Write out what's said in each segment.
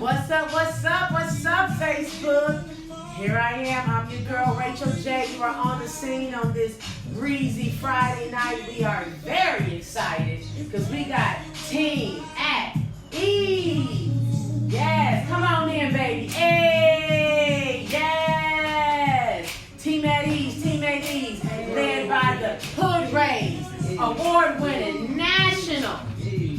What's up, Facebook? Here I am, I'm your girl, Racheal J. You are on the scene on this breezy Friday night. We are very excited because we got Team at Ease. Yes, come on in, baby. Hey, yes. Team at Ease, led by the Hood Rays, award-winning, national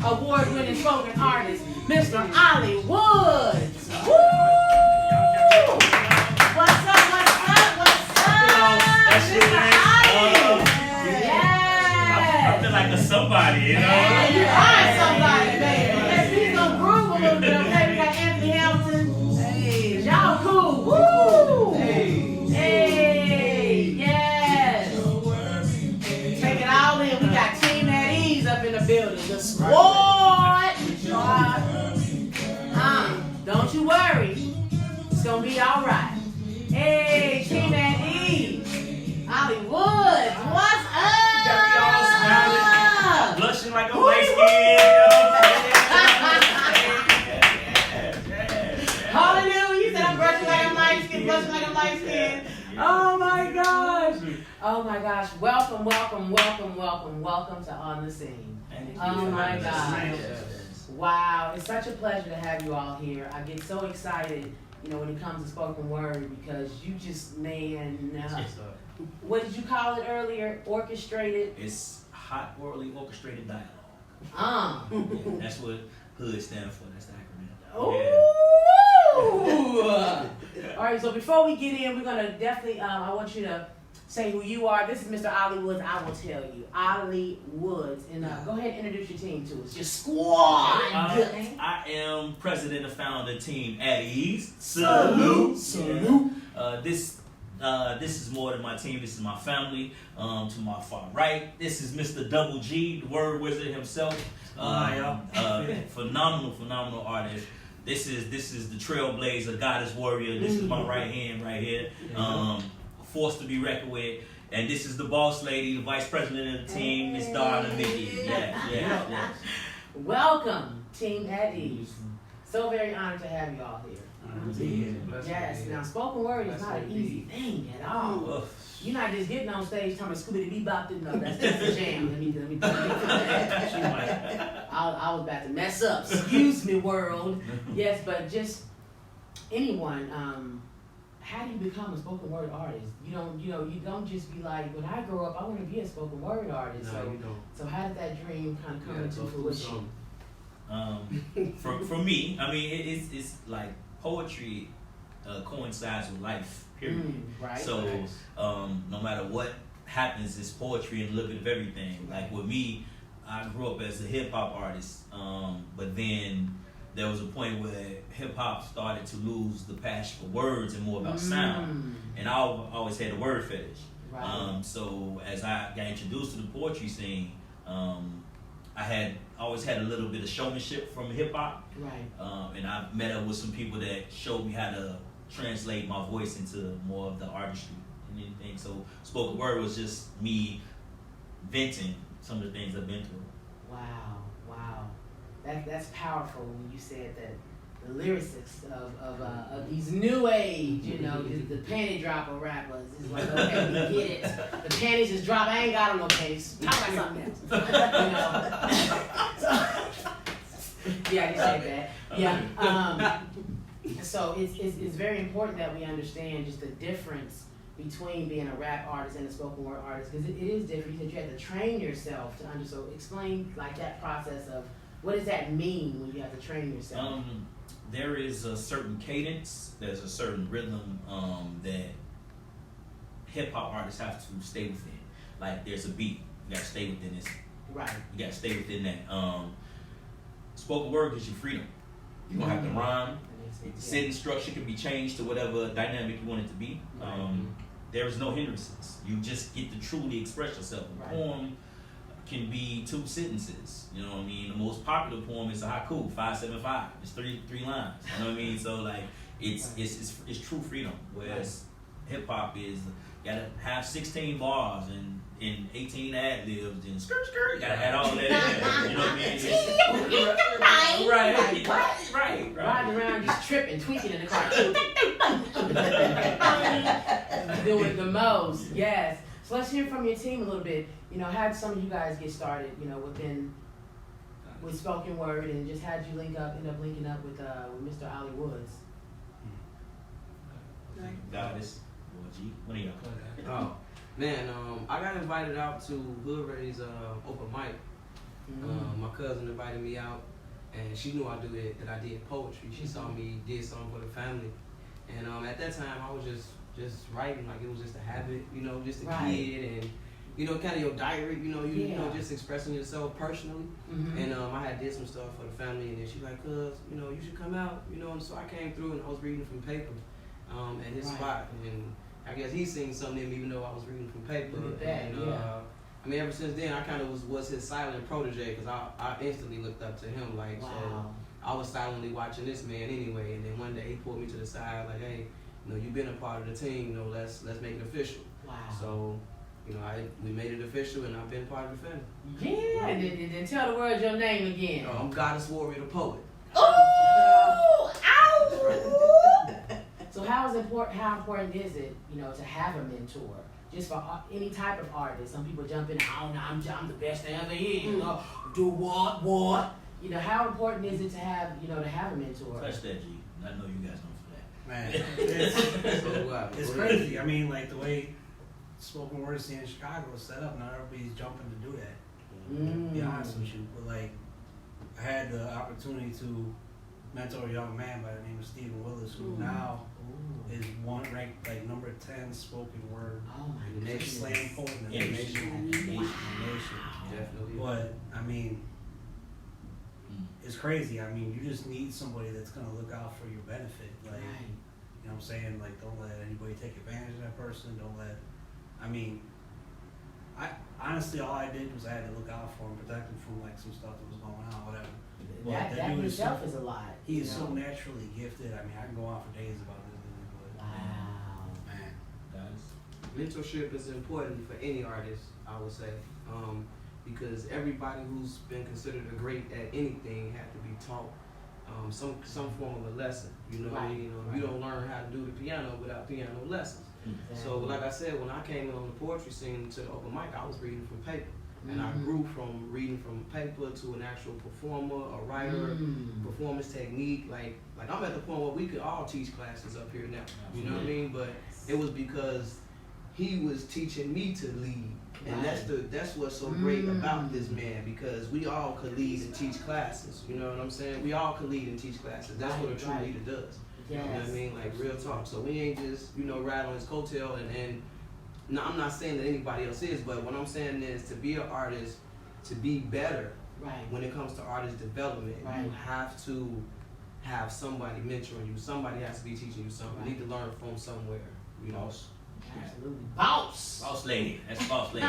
award-winning spoken artist, Mr. Ollie Woods. Woo! What's up? Mr. Ollie. I feel like a somebody, you know? Yeah, you are somebody, baby. Yes, he's gonna groove a little bit, okay? We got Anthony Hamilton. Hey, y'all cool. Woo! Hey, yes. Take it all in. We got Team at Ease up in the building. The squad. Don't you worry. It's gonna be all right. Hey, Team at Ease. Ollie Woods, what's up? Got me all smiling, blushing like I'm light skinned. Hallelujah. You said I'm blushing like I'm light skinned, blushing like I'm light skinned. Oh my gosh. Oh my gosh. Welcome to On the Scene. Oh my gosh. Wow. It's such a pleasure to have you all here. I get so excited, when it comes to spoken word because you just, what did you call it earlier? Orchestrated? It's hot, orally orchestrated dialogue. Yeah, that's what HOOD stands for. That's the acronym. Ooh! All right, so before we get in, we're going to definitely, I want you to say who you are. This is Mr. Ollie Woods. I will tell you. Ollie Woods. And go ahead and introduce your team to us. Your squad. I am president and founder of Team at Ease. Salute. This is more than my team. This is my family. To my far right, this is Mr. Double G, the word wizard himself. Phenomenal artist. This is the trailblazer, goddess warrior. This is my right hand right here. Force to be reckoned with. And this is the boss lady, the vice president of the team, Miss Darla Mickey. Yeah. Welcome, Team at Ease. So very honored to have you all here. Yes. Now, spoken word is not an easy thing at all. You're not just getting on stage talking Scooby Bop. No, that's the jam. Let me I was about to mess up. Excuse me, world. Yes, but just anyone. How do you become a spoken word artist? You don't just be like, when I grow up, I want to be a spoken word artist. So how did that dream kind of come into fruition? For me, I mean, it's like poetry coincides with life, period. Right. So no matter what happens, it's poetry and a little bit of everything. Like with me, I grew up as a hip hop artist, but then there was a point where hip hop started to lose the passion for words and more about sound, and I always had a word fetish. Right. So as I got introduced to the poetry scene, I always had a little bit of showmanship from hip hop. Right. And I met up with some people that showed me how to translate my voice into more of the artistry and anything. So spoken word was just me venting some of the things I've been through. Wow. That's powerful when you said that the lyricists of these new age, the panty dropper rappers is like, okay, we get it. The panties just drop. I ain't got on no panties. Talk about something else. Yeah, I just said that. Yeah. So it's very important that we understand just the difference between being a rap artist and a spoken word artist because it is different. You said you had to train yourself to understand. So explain like that process of what does that mean when you have to train yourself? There is a certain cadence, there's a certain rhythm that hip hop artists have to stay within. Like there's a beat, you gotta stay within this. Right. You gotta stay within that. Spoken word gives you freedom. You don't have to rhyme. The sentence structure can be changed to whatever dynamic you want it to be. There is no hindrances. You just get to truly express yourself. A poem can be 2 sentences. You know what I mean? The most popular poem is a haiku, 575. It's three lines. You know what I mean? So like it's true freedom. Whereas hip hop is gotta have 16 bars and 18 ad libs and skirt. You gotta add all that in there. You know what I mean? Right. Riding around just tripping, tweaking in the car. Doing the most, yes. So let's hear from your team a little bit. You know, how did some of you guys get started, you know, with spoken word, and just how'd you end up linking up with Mr. Ollie Woods? Goddess. G. What do you know? Oh, man, I got invited out to Hood Ray's open mic. My cousin invited me out, and she knew that I did poetry. She saw me did something for the family, and at that time I was just writing like it was just a habit, you know, just a kid, and you know, kind of your diary, you know, just expressing yourself personally. And I had did some stuff for the family, and then she like, cuz, you know, you should come out, you know, and so I came through and I was reading from paper at his spot, and I guess he seen something in me even though I was reading from paper. I mean, ever since then, I kind of was his silent protege, because I instantly looked up to him, like, so I was silently watching this man anyway, and then one day he pulled me to the side, like, hey, you know, you've been a part of the team, you know, let's make it official. So, you know, we made it official, and I've been part of the family. Yeah, and then tell the world your name again. I'm Goddess Warrior the Poet. Oh, ow! So how important is it, you know, to have a mentor? Just for any type of artist. Some people jump in, oh, no, I'm the best there ever is. You know, do what? You know, how important is it to have a mentor? Touch that, G. I know you guys know for that. Man, it's crazy. I mean, like the way spoken word scene in Chicago is set up, not everybody's jumping to do that. To be honest with you, but like I had the opportunity to mentor a young man by the name of Stephen Willis, who now is ranked like number 10 spoken word slam poet in the nation. Definitely. But I mean, it's crazy. I mean, you just need somebody that's gonna look out for your benefit. Like, you know what I'm saying? Like, don't let anybody take advantage of that person. I mean, honestly, all I did was I had to look out for him, protect him from like some stuff that was going on, whatever. That in itself is a lot. He is so naturally gifted. I mean, I can go on for days about this. Man. Mentorship is important for any artist, I would say, because everybody who's been considered a great at anything had to be taught some form of a lesson. You know, you don't learn how to do the piano without piano lessons. So, like I said, when I came in on the poetry scene to the open mic, I was reading from paper. And I grew from reading from paper to an actual performer, a writer, performance technique. Like I'm at the point where we could all teach classes up here now. You know what I mean? But it was because he was teaching me to lead. And that's what's so great about this man, because we all could lead and teach classes. You know what I'm saying? We all could lead and teach classes. That's what a true leader does. You know what I mean? Like, real talk. So we ain't just, you know, ride on his coattail and no, I'm not saying that anybody else is, but what I'm saying is to be an artist, to be better when it comes to artist development, you have to have somebody mentoring you. Somebody has to be teaching you something. You need to learn from somewhere, you know. Absolutely. Boss Lady. That's boss lady.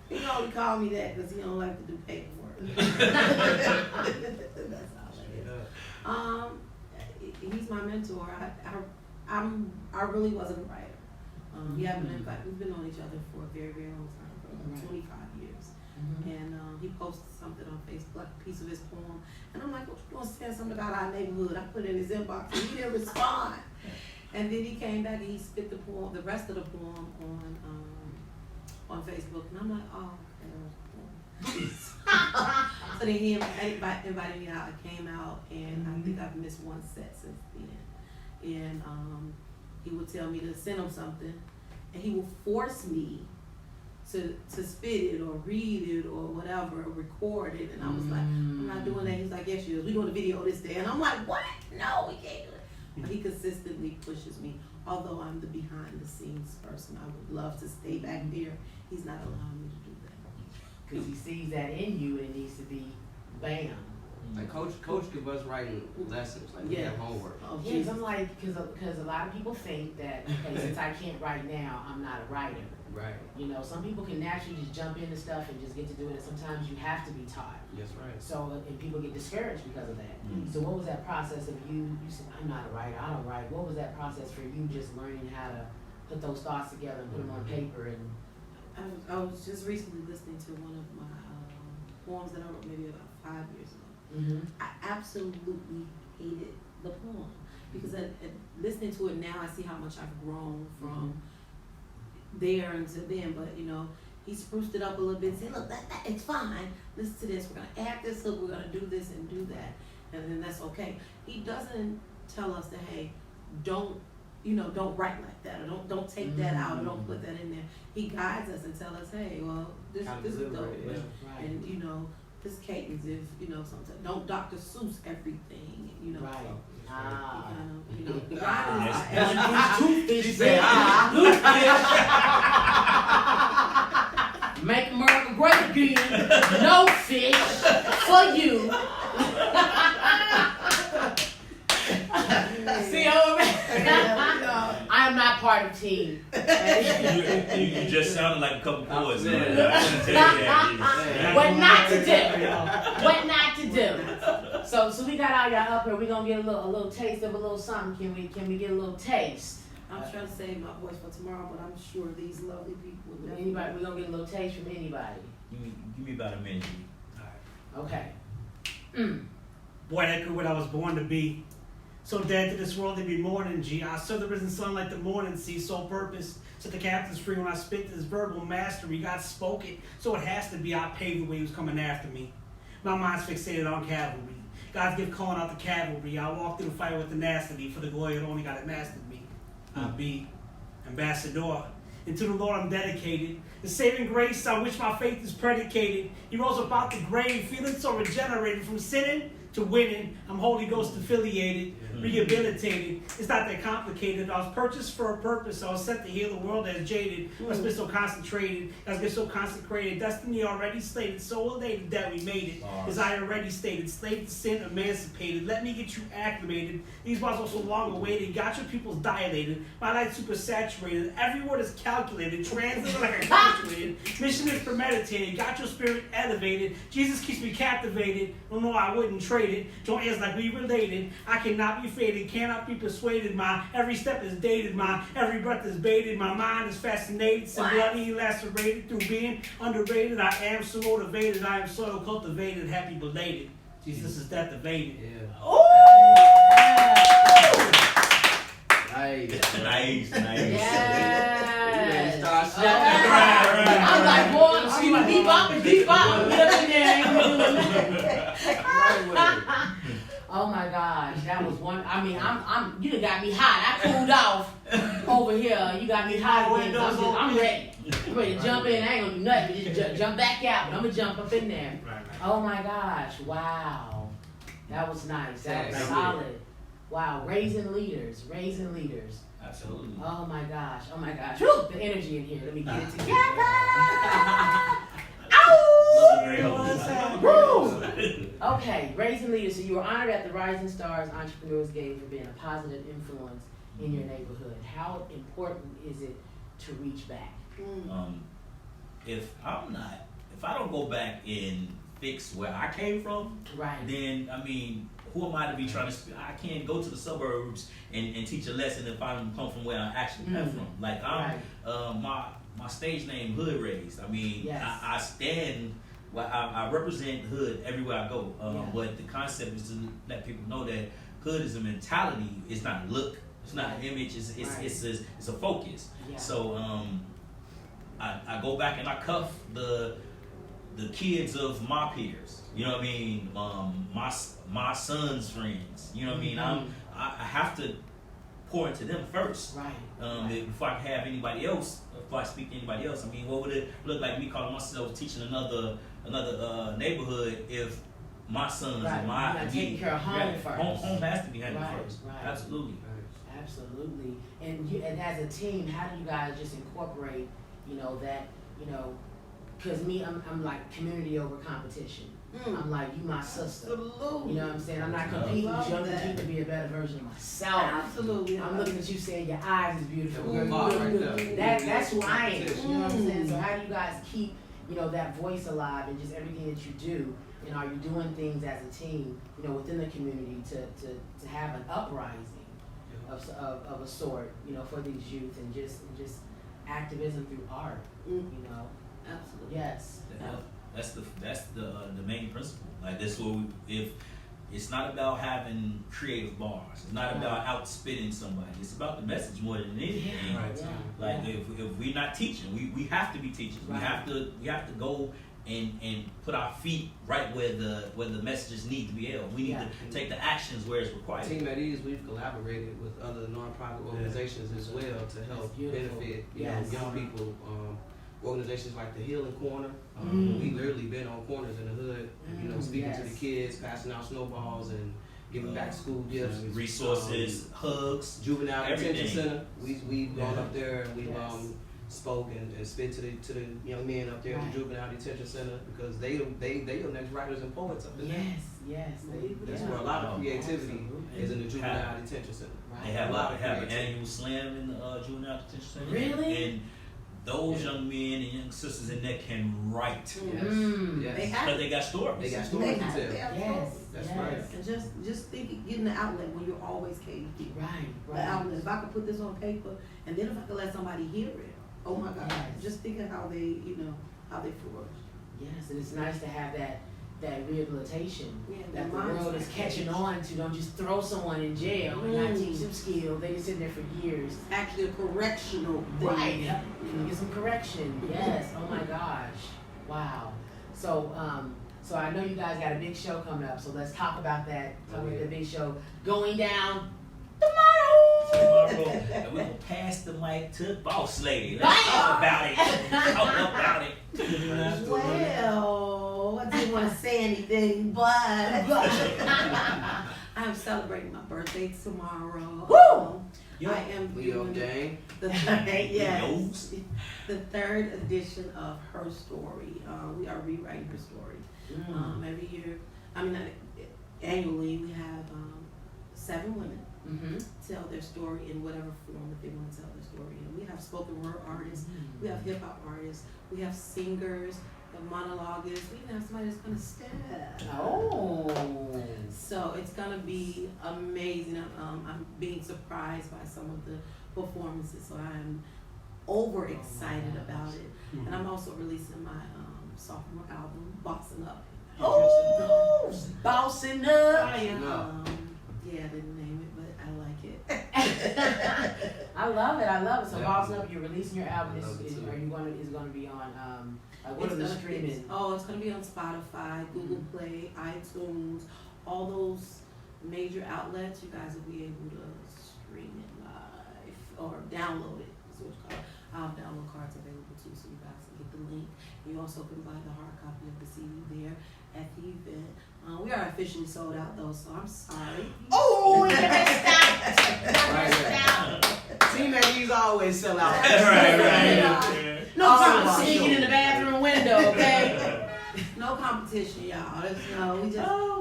He only called me that because he don't like to do paperwork. That's all it is. He's my mentor. I really wasn't a writer. We've been on each other for a very, very long time, for 25 years. And he posted something on Facebook, a piece of his poem, and I'm like, what you gonna say something about our neighborhood? I put it in his inbox, and he didn't respond. And then he came back and he spit the rest of the poem on Facebook, and I'm like, oh, okay. So then he invited me out. I came out, and I think I've missed one set since then. And he would tell me to send him something, and he would force me to spit it or read it or whatever, or record it. And I was like, I'm not doing that. He's like, yes, you is. We're doing a video this day. And I'm like, what? No, we can't do it. But he consistently pushes me. Although I'm the behind the scenes person, I would love to stay back there. He's not allowing me to do that. Because he sees that in you and it needs to be bam. Like coach give us writing lessons, like we have homework. Oh, yes, I'm like, because a lot of people think that, okay, since I can't write now, I'm not a writer. Right. You know, some people can naturally just jump into stuff and just get to do it. Sometimes you have to be taught. Yes, right. So, and people get discouraged because of that. So what was that process of you said, I'm not a writer, I don't write. What was that process for you just learning how to put those thoughts together and put them on paper and. I was just recently listening to one of my poems that I wrote maybe about 5 years ago. Mm-hmm. I absolutely hated the poem because listening to it now, I see how much I've grown from there until then. But you know, he spruced it up a little bit. Said, "Look, that it's fine. Listen to this. We're gonna add this hook. We're gonna do this and do that, and then that's okay." He doesn't tell us that, hey, don't write like that, or don't take that out, or don't put that in there. He guides us and tells us, hey, well, this is dope, Right. and you know, this cadence is, you know, something. Don't Dr. Seuss everything, you know. Right. So, Ah. you know, the guidance. She said, Make America great again. No fish for you. See, I am not part of team. You just sounded like a couple chords. I want to tell you that. What not to do. What not to do. So we got all y'all up here. We're gonna get a little taste of a little something. Can we get a little taste? I'm trying to save my voice for tomorrow, but I'm sure these lovely people will. Anybody? We're gonna get a little taste from anybody. Give me about a minute. Okay. Boy, that could what I was born to be. So dead to this world to be mourning, G. I serve the risen sun like the morning sea, sole purpose. Set the captains free when I spit this verbal mastery. God spoke it, so it has to be. I paved the way he was coming after me. My mind's fixated on cavalry. God's gift calling out the cavalry. I walk through the fight with tenacity, for the glory that only God had mastered me. I be ambassador. And to the Lord I'm dedicated. The saving grace on which my faith is predicated. He rose up out the grave, feeling so regenerated from sinning to winning. I'm Holy Ghost affiliated, rehabilitated. It's not that complicated. I was purchased for a purpose. I was sent to heal the world that's jaded. I've been so concentrated. I've been so consecrated. Destiny already slated. So elated that we made it. As I already stated, slave to sin, emancipated. Let me get you acclimated. These bars are so long awaited. Got your pupils dilated. My light super saturated. Every word is calculated. Translated like a calculated. Mission is premeditated. Got your spirit elevated. Jesus keeps me captivated. Oh no, I wouldn't trade it. Don't answer like we related. I cannot be faded, cannot be persuaded. My every step is dated. My every breath is baited. My mind is fascinated. Similarly lacerated through being underrated. I am so motivated. I am soil cultivated. Happy belated. Jesus is death evaded. Yeah. Ooh! Nice. Yes. Right. I'm like, boy, she was deep up. Get up in there. Oh my gosh, that was one. I mean, you done got me hot. I cooled off over here. You got me hot again. I'm ready. I'm ready to jump in. I ain't gonna do nothing. Just jump back out. But I'm gonna jump up in there. Oh my gosh, wow. That was nice. That was solid. Wow, raising leaders. Absolutely. Oh my gosh. Whew, the energy in here. Let me get it together. Woo! Okay, raising leaders. So you were honored at the Rising Stars Entrepreneurs Game for being a positive influence in your neighborhood. How important is it to reach back? If I don't go back and fix where I came from, Right. then I mean, who am I to be trying to? I can't go to the suburbs and teach a lesson if I don't come from where I actually come from. Like my stage name Hood Raised. I mean, Yes. I stand. Well, I represent hood everywhere I go. But the concept is to let people know that hood is a mentality. It's not a look. It's not an image. It's a focus. Yeah. So I go back and I cuff the kids of my peers. You know what I mean? My son's friends. You know what I mean? I have to pour into them first. Right. Before I can have anybody else. Before I speak to anybody else. I mean, what would it look like me calling myself teaching another neighborhood if my sons and my taking care of home first. Home has to be handled first. Right. Absolutely. Absolutely. And as a team, how do you guys just incorporate, that, because me, I'm like community over competition. I'm like, you my sister. Absolutely. You know what I'm saying? I'm not competing with you. I'm competing to be a better version of myself. Absolutely. I'm looking at you saying your eyes is beautiful. Right. That's who I am. You know what I'm saying? So how do you guys keep, that voice alive and just everything that you do? And are you doing things as a team, within the community to have an uprising? of a sort, you know, for these youth, and just activism through art, you know. Absolutely. Yes. That's the main principle. Like that's what if it's not about having creative bars. It's not about outspitting somebody. It's about the message more than anything. Yeah. Right. Like if we're not teaching, we have to be teachers. Right. We have to go and put our feet right where the messages need to be held. We need to take the actions where it's required. Team at Ease, we've collaborated with other nonprofit organizations as well to help benefit young people. Organizations like the Healing Corner. We've literally been on corners in the hood, you know, speaking to the kids, passing out snowballs and giving back school gifts, resources, hugs, juvenile everything. detention center. We've gone up there and we've spoke and spit to the young men up there at the juvenile detention center, because they are next writers and poets up there. Yes. That's where a lot of creativity is in the juvenile detention center. Right. They have an annual slam in the juvenile detention center. Really? And those young men and young sisters in there can write. Yes. They have. Because they got stories. They got stories to tell. Yes. That's right. And just think, getting the outlet when you're always KDP. Right. The outlet. If I could put this on paper, and then if I could let somebody hear it, oh my God! Yes. Just thinking how they flourish. Yes, and it's nice to have that rehabilitation that that the world is catching on to. Don't just throw someone in jail and not teach them skills. They can sit there for years. It's actually a correctional thing. Right. Get some correction. Yes. Oh my gosh. Wow. So so I know you guys got a big show coming up. So let's talk about that. Talk about the big show going down tomorrow. And we're gonna pass the mic to Boss Lady. Let's talk about it. Talk about it. Well, I didn't want to say anything, but I'm celebrating my birthday tomorrow. Woo! I am Leo doing gang. the third edition of Her Story. We are rewriting her story. Every year, annually, we have 7 women tell their story in whatever form that they want to tell their story in. We have spoken word artists, we have hip hop artists, we have singers, we have monologuists, we even have somebody that's going to step. Oh. So it's going to be amazing. I'm being surprised by some of the performances, so I'm overexcited about it. And I'm also releasing my sophomore album, Bossing Up. Oh, bossing up. I am. I didn't name it, but I like it. I love it. So Yeah. bossing up. You're releasing your album. I love it too. Is going to be on what are the streaming? It's going to be on Spotify, Google Play, iTunes, all those major outlets. You guys will be able to stream it live or download it. Is what it's called. I'll download cards available too, so you guys can get the link. You also can buy the hard copy of the CD there at the event. We are officially sold out though, so I'm sorry. Oh, you missed out. Team at Ease always sell out. Right. No problem sneaking in the bathroom window, okay? No competition, y'all.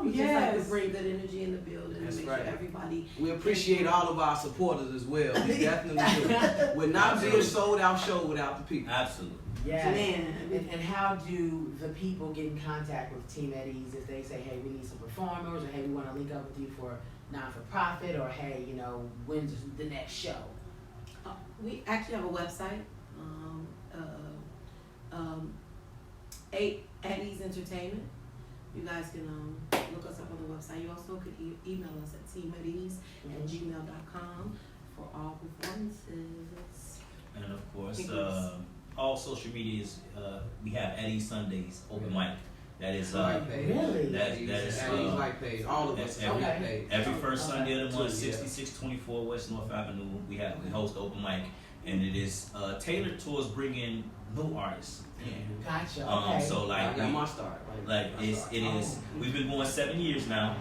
We just like to bring good energy in the building That's and make right. sure everybody. We appreciate all of our supporters as well. We definitely do. Would not be a sold out show without the people. Absolutely. Yeah. Man. And how do the people get in contact with Team at Ease if they say, hey, we need some performers, or hey, we want to link up with you for non-for-profit, or hey, when's the next show? We actually have a website, at Ease Entertainment. You guys can look us up on the website. You also could email us at teamattease@gmail.com for all performances. And of course, all social medias, we have Eddie Sundays open mic. That is Really? that is like page. All of us every, have page. every first Sunday of the month, Yeah. 6624 West North Avenue. We host open mic, and it is tailored towards bringing new artists in. Gotcha. Okay. So I got my start. We've been going 7 years now.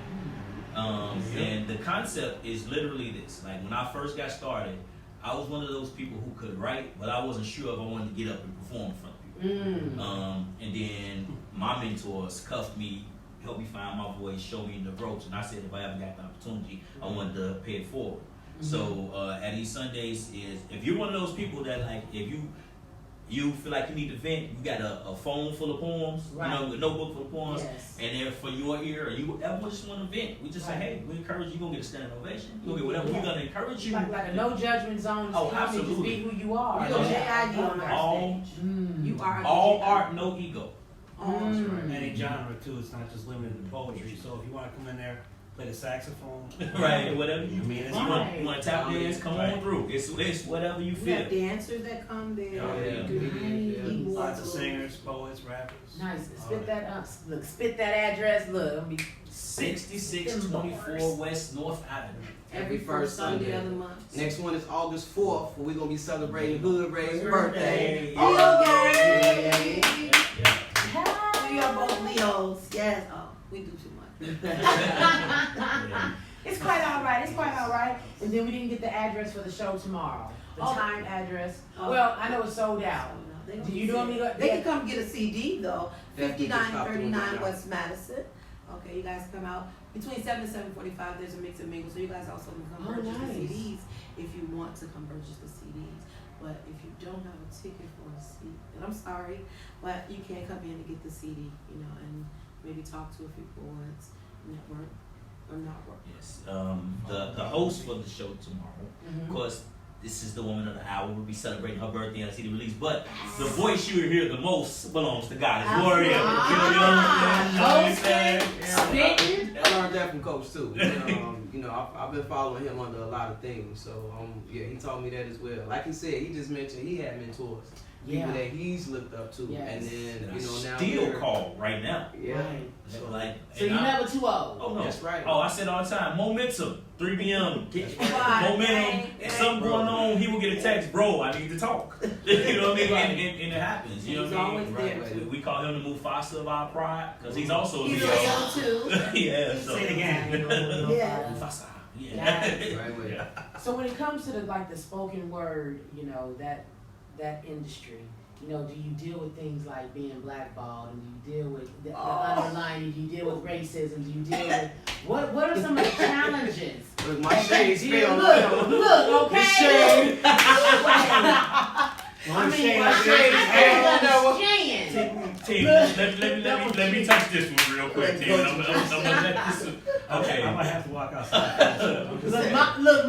And the concept is literally this. Like when I first got started, I was one of those people who could write, but I wasn't sure if I wanted to get up and perform in front of people. And then my mentors cuffed me, helped me find my voice, showed me the ropes, and I said if I ever got the opportunity, I wanted to pay it forward. So at East Sundays is, if you're one of those people that like, if you feel like you need to vent, you got a phone full of poems, Right. you know, a notebook full of poems, Yes. and then for your ear, or you ever just want to vent, we just say, Right. hey, we encourage you, you're going to get a standing ovation, you're going to get whatever, we're going to encourage you. Like a no judgment zone. Oh, Just come and just absolutely. be who you are. You know, Yeah. JID on our All- stage. Mm. You are All JID. art, no ego. Mm. Any genre too. It's not just limited to poetry. So if you want to come in there, play the saxophone, Right, whatever I you mean, it's Right. You want to tap dance, come on through. It's whatever you We have feel. dancers that come there. Oh, yeah. Keyboards, lots of singers, poets, rappers. Nice. all Spit that up. Look, spit that address. Look, I'm be 6624 West North Avenue. Every first Sunday of the month. Next one is August 4th, where we're gonna be celebrating Hood Ray's birthday. Okay. Hi. We are both Leos. Yes. Oh, we do too much. It's quite all right. It's quite all right. And then we didn't get the address for the show tomorrow. The Oh. time address. Oh. Well, I know it's sold out. They Do you normally go? They can come get a CD though. Definitely just stop doing 5939 that. West Madison. Okay, you guys come out between 7 and 7:45. There's a mix and mingle, so you guys also can come Oh, purchase nice. the CDs if you want to come purchase the CDs. But if you don't have a ticket for a CD, and I'm sorry, but you can come in and get the CD, you know, and maybe talk to a few poets, network or not work. Yes. The host for the show tomorrow, of course, this is the woman of the hour. We'll be celebrating her birthday on CD release, but the voice you will hear the most belongs to Goddess Warrior. You know what I'm saying? Spitting. I learned that from Coach too. You know, I've been following him under a lot of things. So yeah, he taught me that as well. Like he said, he just mentioned he had mentors, people that he's looked up to, Yes. and then you know now Still we're- call right now. Yeah. Right. So like, So you're and I- never too old. Oh no, That's right. Oh, I said all the time, momentum, 3 p.m. Get Right. momentum. If something going on, he will get a text, bro. I need to talk. You know what I mean? And it happens. You know He's what I mean? always there. Right. We call him the Mufasa of our pride because he's also a He's Leo. a Leo too. Yeah. So Say it again. Yeah. Mufasa. Yeah. Yes. Right way. So when it comes to the spoken word, you know, that industry, you know, do you deal with things like being blackballed, and do you deal with the underlying, do you deal with racism, do you deal with what are some of the challenges? Look, my shades Do you- fell. look, okay? Shade. I mean, shade, I shade, can understand. Team, let me touch this one real quick, team. I'm gonna let this. Okay. I might have to walk outside. Hold on. Look,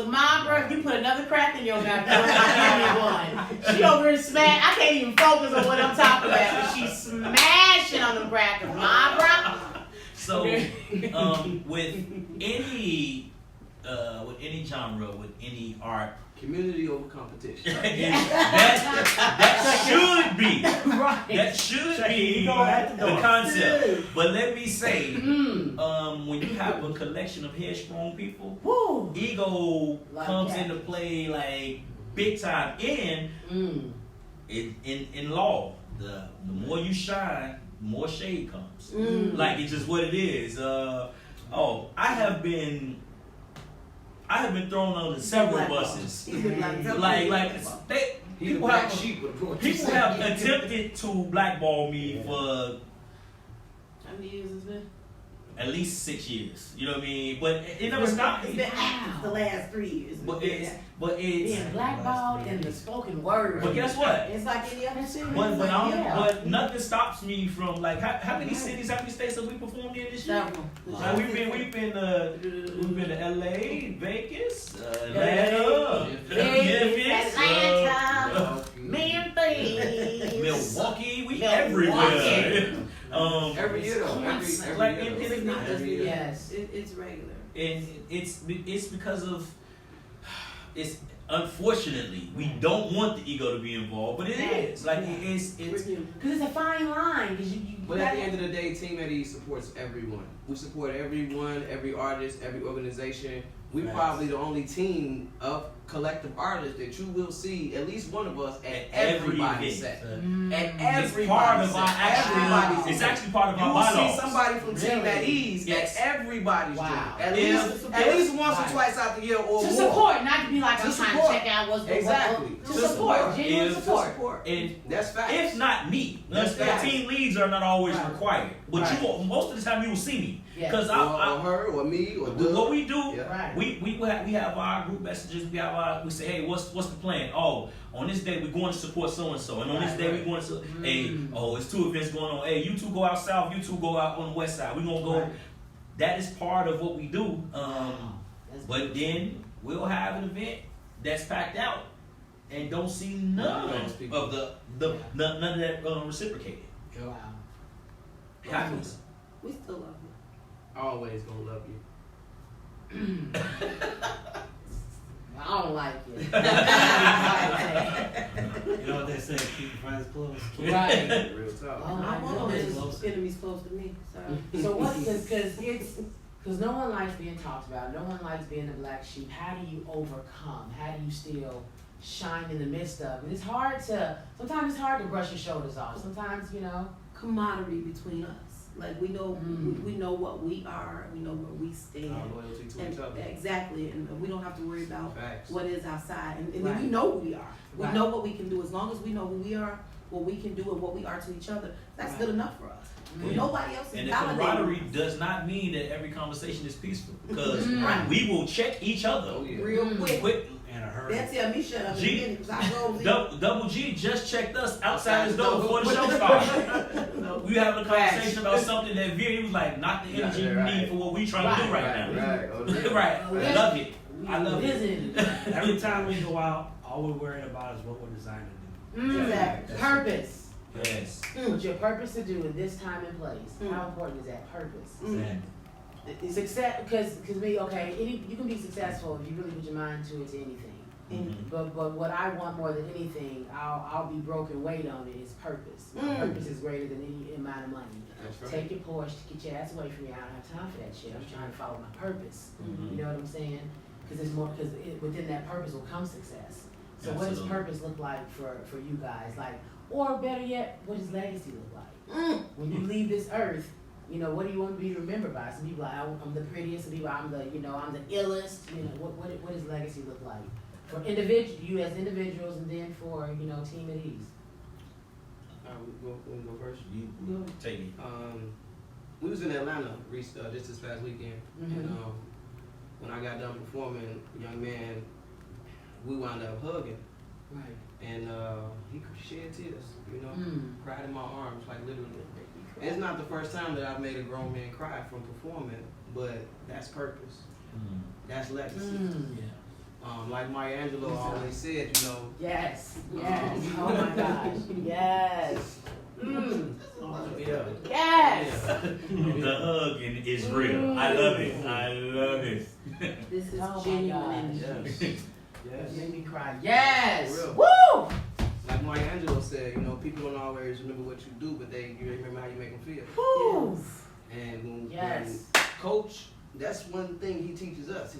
Mom, bro, if you put another crack in your goddamn, give me one. She over here smash. I can't even focus on what I'm talking about, but she's smashing on them crackers, Mom, bro. So, with any genre, with any art, Community over competition. that should be Right. that should Check it. be You go at the the door. concept. But let me say, Mm. when you have a collection of headstrong people, Woo. ego Like comes that. into play like big time. And Mm. in law, the more you shine, the more shade comes. Mm. Like it's just what it is. I have been thrown under several buses. He's the black He's the People black have, sheep of the people have attempted to blackball me for How many years has it been? at least 6 years. You know what I mean? But it never stopped It's me. been active the last 3 years. But it's Being blackballed in the spoken word. but guess what? It's like any other city. But nothing stops me from like how many cities, how many states have we performed in this year? Several. Like we've been to LA, Vegas, Atlanta, Vegas, Memphis, Memphis. Milwaukee. We Milwaukee. everywhere. Every year though. Every Like, year. It's not just Every year. Yes. It's regular. And it's because of it's unfortunately we don't want the ego to be involved, but it is like it's Because it's a fine line. Because you But at the end of the day, Team Eddie supports everyone. We support everyone, every artist, every organization. We're Right. probably the only team of collective artists that you will see at least one of us at everybody's set. At It's part everybody's of our set. actual. Everybody's It's set. actually part of You our will see bylaws. somebody from Team Really? at Ease Yes. at everybody's Wow. joint. At Yeah. least once Right. or twice out the year or to more. support, not to be like To I'm trying support. to check out what's going on. Exactly. To To support, support. genuine Is- To support. support. And That's facts. if not me, That's the facts. team leads are not always Right. required. But Right. most of the time you will see me Yes. because or her or me or Doug. what we do. Yeah. Right. we have our group messages. We say, hey, what's the plan? Oh, on this day we're going to support so and so, and on this day we're going to hey, oh, it's 2 events going on. Hey, you two go out south, you two go out on the west side. We're gonna go. Right. That is part of what we do. But then we'll have an event that's packed out and don't see none of that reciprocated. Wow. It happens. We still love you. Always gonna love you. I don't like it. You know what they say, keep your friends close. Right. Real talk. Oh, I want my those enemies close to me. So, So what? Because no one likes being talked about. No one likes being the black sheep. How do you overcome? How do you still shine in the midst of it? It's hard to. Sometimes it's hard to brush your shoulders off. Sometimes, you know. camaraderie between us. Like we know we know what we are, we know where we stand. Our loyalty to each other. Exactly, and we don't have to worry about Facts. what is outside. And Right. then we know who we are. We Right. know what we can do. As long as we know who we are, what we can do, and what we are to each other, that's Right. good enough for us. Yeah. Nobody else is And the validating camaraderie us. does not mean that every conversation is peaceful, because Right. we will check each other Oh, yeah. Real quick. quick. And a hurry. They'll tell me shut up in a minute because I go leave. Double G just checked us outside his door before the show started. We having a conversation about something that he was like, not the energy you need for what we trying to do right now. Right. Oh, Right. I love it. I love it. Listen. Every time we go out, all we're worried about is what we're designed to do. Exactly. Purpose. Yes. What your purpose to do in this time and place. How important is that purpose? Exactly. Success, because you can be successful if you really put your mind to anything. But what I want more than anything, I'll be broken weight on it, is purpose. Purpose is greater than any amount of money. That's right. Take your Porsche, get your ass away from me. I don't have time for that shit. I'm trying to follow my purpose. Mhm. You know what I'm saying? Because within that purpose will come success. So what does Absolutely. purpose look like for you guys? Like, or better yet, what does legacy look like? When you leave this earth, you know, what do you want to be remembered by? Some people are like, I'm the prettiest. Some people, I'm the illest. You know, what does legacy look like for you as individuals, and then for team at ease? We go first. You take it. We was in Atlanta just this past weekend, and when I got done performing, a young man, we wound up hugging, Right. and he shed tears, cried in my arms, like literally. And it's not the first time that I've made a grown man cry from performing, but that's purpose. That's legacy. Like Maya Angelou always said, Yes. Yes. Oh my gosh. Yes. Yeah. Yes. The hugging is real. I love it. I love it. This is Oh my genuine. gosh. Yes. Yes. Made me cry. Yes. For real. Woo. Like Maya Angelou said, people don't always remember what you do, but you remember how you make them feel. Woo. And when Yes. Coach, that's one thing he teaches us.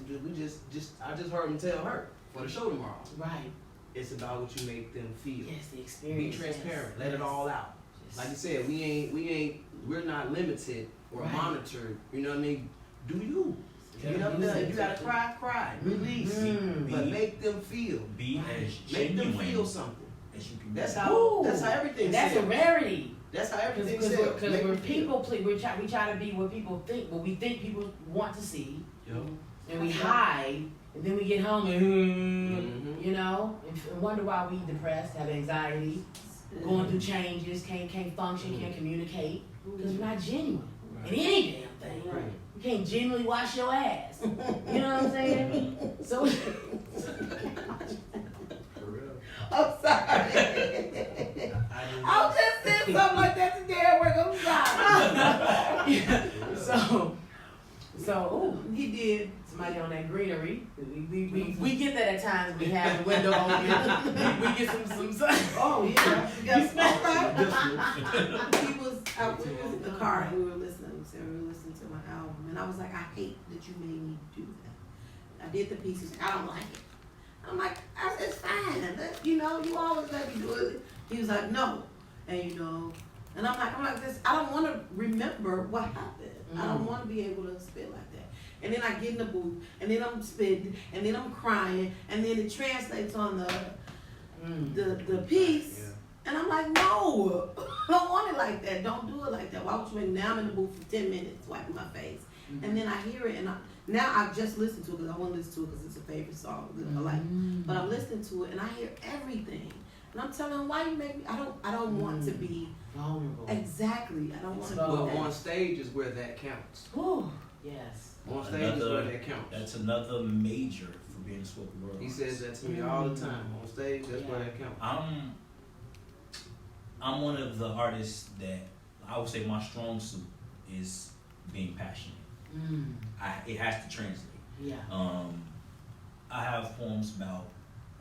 I just heard him tell her for the show tomorrow. Right. It's about what you make them feel. Yes, the Be experience. transparent. Yes. Let it all out. Yes. Like you said, we're not limited or Right. monitored. You know what I mean? Do you? Yeah. You know, you gotta cry, release, but make them feel. Be as Make them genuine feel something. as you can. That's be. how everything. And that's a sells. rarity. That's how everything Because sells. Make we're them feel. people, we try to be what people think, what we think people want to see, Yep. and we hide, and then we get home and Mhm. and wonder why we depressed, have anxiety, going through changes, can't function, can't communicate, because we're not genuine in any damn thing. Right. You can't genuinely wash your ass. You know what I'm saying? So For real. I'm sorry. I was just saying something like that today at work. I'm sorry. So he did. Somebody on that greenery. We get that at times. We have the window open. We get some sun. Oh yeah, You smell right? we was in the car and we were listening to my album, and I was like, I hate that you made me do that. I did the piece. He's like, I don't like it. I'm like, it's fine. You always let me do it. He was like, no, and and I'm like this. I don't want to remember what happened. I don't want to be able to spit like that. And then I get in the booth, and then I'm spitting, and then I'm crying, and then it translates on the piece. Yeah. And I'm like, no, I don't want it like that. Don't do it like that. Why would you make? Now I'm in the booth for 10 minutes wiping my face. And then I hear it, and now I've just listened to it because I want to listen to it because it's a favorite song that I like. But I'm listening to it and I hear everything. And I'm telling him, why you make me, I don't want to be vulnerable. Exactly. I don't want to be Well, that. on stage is where that counts. Whew. Yes. On stage is where that counts. That's another major for being a spoken word He artist. says that to me all the time. On stage, that's where that counts. I'm one of the artists that I would say my strong suit is being passionate. It has to translate. Yeah. I have poems about.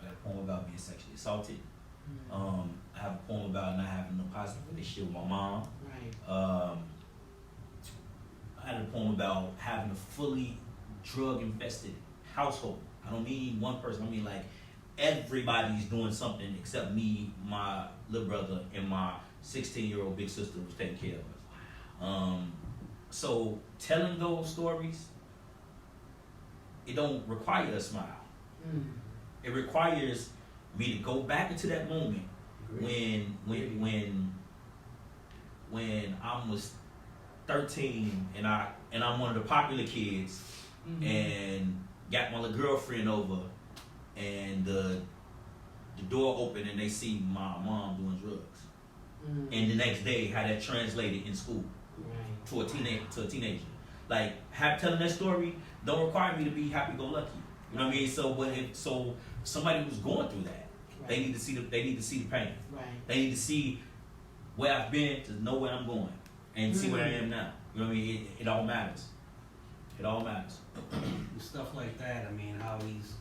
I have a poem about being sexually assaulted. I have a poem about not having a positive relationship with my mom. Right. I had a poem about having a fully drug-infested household. I don't mean one person. I mean like everybody's doing something except me, my little brother, and my 16-year-old big sister was taking care of us. So telling those stories, it don't require a smile. It requires me to go back into that moment when I was 13 and I'm one of the popular kids and got my little girlfriend over and the door open and they see my mom doing drugs. And the next day how that translated in school to a teenager. Like telling that story don't require me to be happy-go-lucky. You know what I mean? So somebody who's going through that, they need to see the pain. Right. They need to see where I've been to know where I'm going and see where I am now. You know what I mean? It all matters. It all matters. Stuff like that. I mean, how he's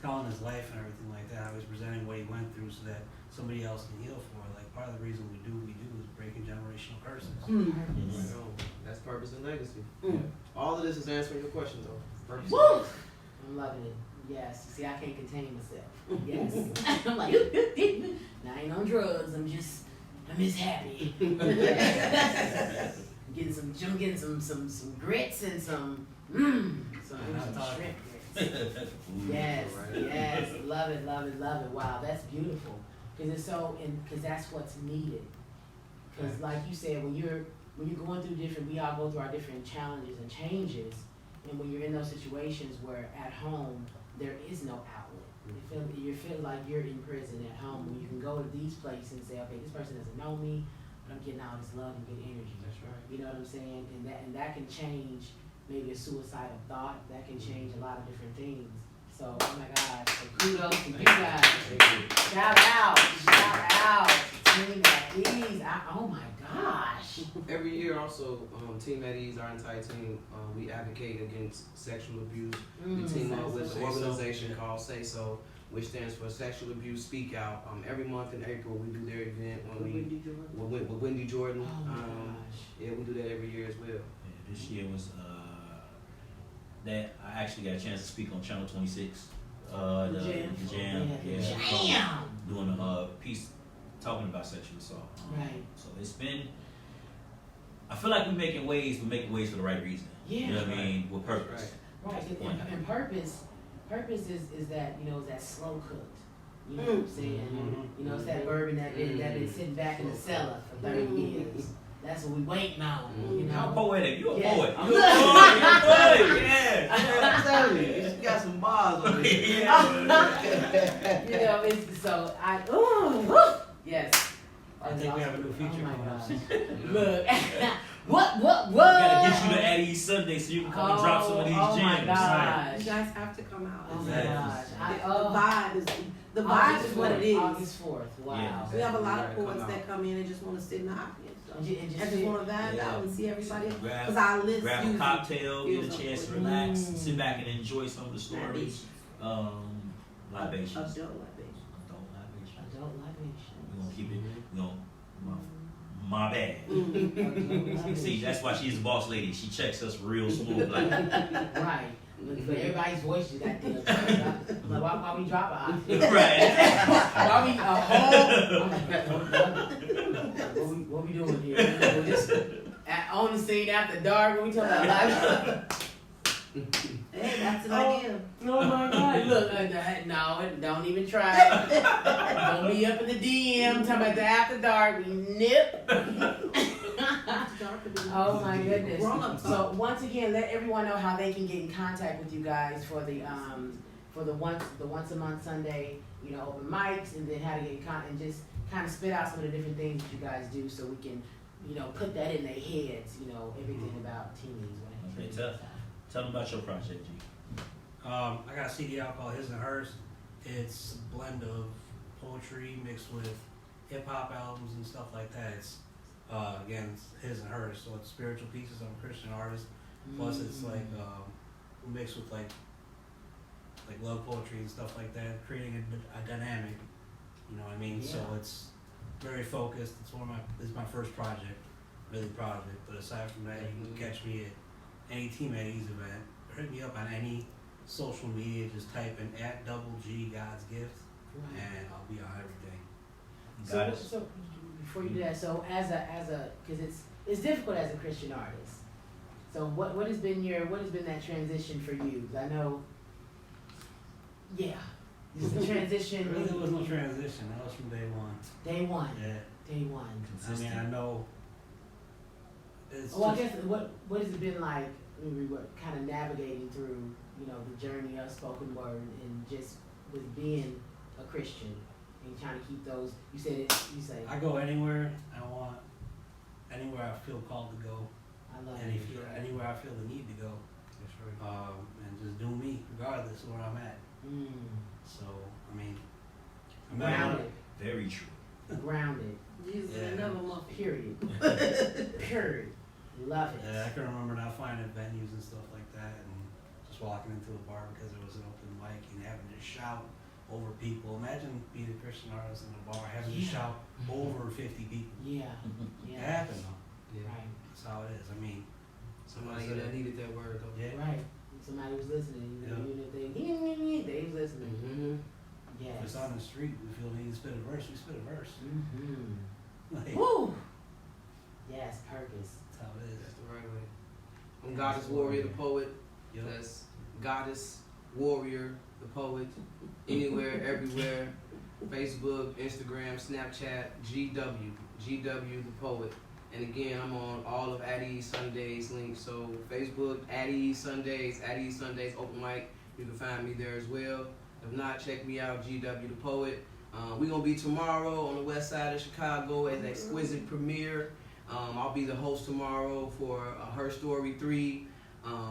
telling his life and everything like that. How he's presenting what he went through so that somebody else can heal for it. Like part of the reason we do is breaking generational curses. Right on. That's purpose and legacy. All of this is answering your question though. Purpose. Woo! I'm loving it. Yes. See, I can't contain myself. Yes. I'm like, I ain't on drugs. I'm just happy. I'm getting some grits and some shrimp grits. Yes. Love it. Wow, that's beautiful. Because that's what's needed. Because like you said, when you're going through we all go through our different challenges and changes. And when you're in those situations where at home there is no outlet, you feel like you're in prison at home. When you can go to these places and say, okay, this person doesn't know me, but I'm getting all this love and good energy. That's right. You know what I'm saying? And that can change maybe a suicidal thought. That can change a lot of different things. So, oh my God, so kudos to you guys. Shout out to Team at Ease. Oh my gosh. Every year also, Team at Ease, our entire team, we advocate against sexual abuse. We team up with an organization called Say So, which stands for Sexual Abuse Speak Out. Every month in April we do their event with Wendy Jordan. Oh my gosh. Yeah, we do that every year as well. Yeah, this year was that I actually got a chance to speak on Channel 26. The Jam. Jam. Doing a piece talking about sexual assault. Right. So it's been. I feel like we're making waves for the right reason. Yeah. You know what I mean? With purpose. Right. And purpose is that, is that slow cooked. You know what I'm saying? It's that bourbon that been sitting back in the cellar for 30 years. That's what we waiting on. How poetic. You a Yes. poet. You a poet. Yeah. I'm telling you, you got some bars on it. Yes. I think we have a new feature coming up soon. Look. What? Gotta get you to Addie Sunday so you can come and drop some of these Oh my gems. gosh. You guys have to come out. Oh my gosh. The vibe is what it is. August 4th. Wow. Yeah. We have a lot of Come poets out. that come in and just want to sit in the audience. And just And just want to vibe Yeah. out and see everybody. Grab Because our list a usually cocktail, get a feels chance to up with relax, sit back and enjoy some of the stories. Libations. adult libation. Adult libation. Adult libation. We're gonna keep it, my bad. See, that's why she's a boss lady. She checks us real smooth. Like, Right. But everybody's voice is that deal. Like, why we drop a right. Why we what we doing here? We're just on the scene after dark when we talk about life. Hey, that's an idea. Oh my God! Look, no, don't even try it. Don't be up in the DM talking about the after dark. We nip. After dark could be. Oh my goodness. Grown up So talk. once again, let everyone know how they can get in contact with you guys for the once a month Sunday, open mics, and then how to get in contact and just kind of spit out some of the different things that you guys do, so we can, put that in their heads, everything about teenies. Okay, tell them about your project, G. I got a CD out called His and Hers. It's a blend of poetry mixed with hip hop albums and stuff like that. It's again, it's His and Hers, so it's spiritual pieces. I'm a Christian artist. Plus, it's like mixed with like love poetry and stuff like that, creating a dynamic. You know what I mean? Yeah. So it's very focused. It's my first project. Really proud of it. But aside from that, you can catch me at any Team Eddie's event. Hit me up on any social media. Just type in @G God's Gift, and I'll be on everything. So before you do that, so as a because it's difficult as a Christian artist. So what has been that transition for you? 'Cause I know, it's a transition. Really, there was no transition. That was from day one. Day one. Yeah. Day one. I mean, I know. It's Well, I guess what has it been like? We were kind of navigating through, the journey of spoken word and just with being a Christian and trying to keep those. You say. I go anywhere I want, anywhere I feel called to go, I love and it. anywhere I feel the need to go. That's right. And just do me, regardless of where I'm at. So, I mean, I'm not Grounded. Very true. Grounded. Jesus Yeah. ain't never monkey. Period. Period. Love it. Yeah, I can remember not finding venues and stuff like that, and just walking into a bar because there was an open mic and having to shout over people. Imagine being a Christian artist in a bar, having to shout over 50 people. Yeah. It Yeah. happened though. Yeah. Right. That's how it is. I mean, Somebody that needed that word though. yeah. Right. Somebody was listening. Yeah. Even if they was listening. Mm-hmm. Yes. If it's on the street, we feel we need to spit a verse, we spit a verse. Mm-hmm. Like, Woo. Yes, purpose. that's how it is. That's the right way. I'm Goddess Warrior, the poet. Yep. That's Goddess Warrior, the poet. Anywhere, everywhere. Facebook, Instagram, Snapchat, GW, the poet. And again, I'm on all of Addie Sundays links. So Facebook, Addie Sundays, open mic. You can find me there as well. If not, check me out, GW, the poet. We're going to be tomorrow on the west side of Chicago at the Exquisite Premiere. I'll be the host tomorrow for Her Story 3,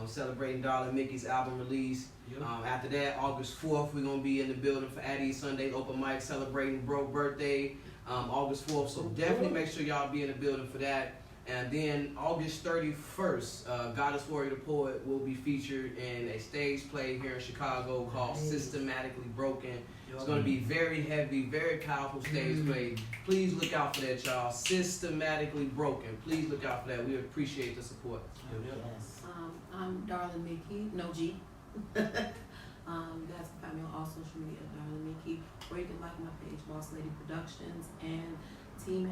celebrating Darla Mickey's album release. Yep. After that, August 4th, we're going to be in the building for Addie Sunday open mic celebrating Bro's birthday, August 4th. So definitely make sure y'all be in the building for that. And then August 31st, Goddess Warrior the Poet will be featured in a stage play here in Chicago called Systematically Broken. It's going to be very heavy, very powerful stage play. Please look out for that, y'all. Systematically Broken. Please look out for that. We appreciate the support. Yes. I'm Darla Mickey, no G. You guys can find me on all social media, Darla Mickey, or you can like my page, Boss Lady Productions, and Team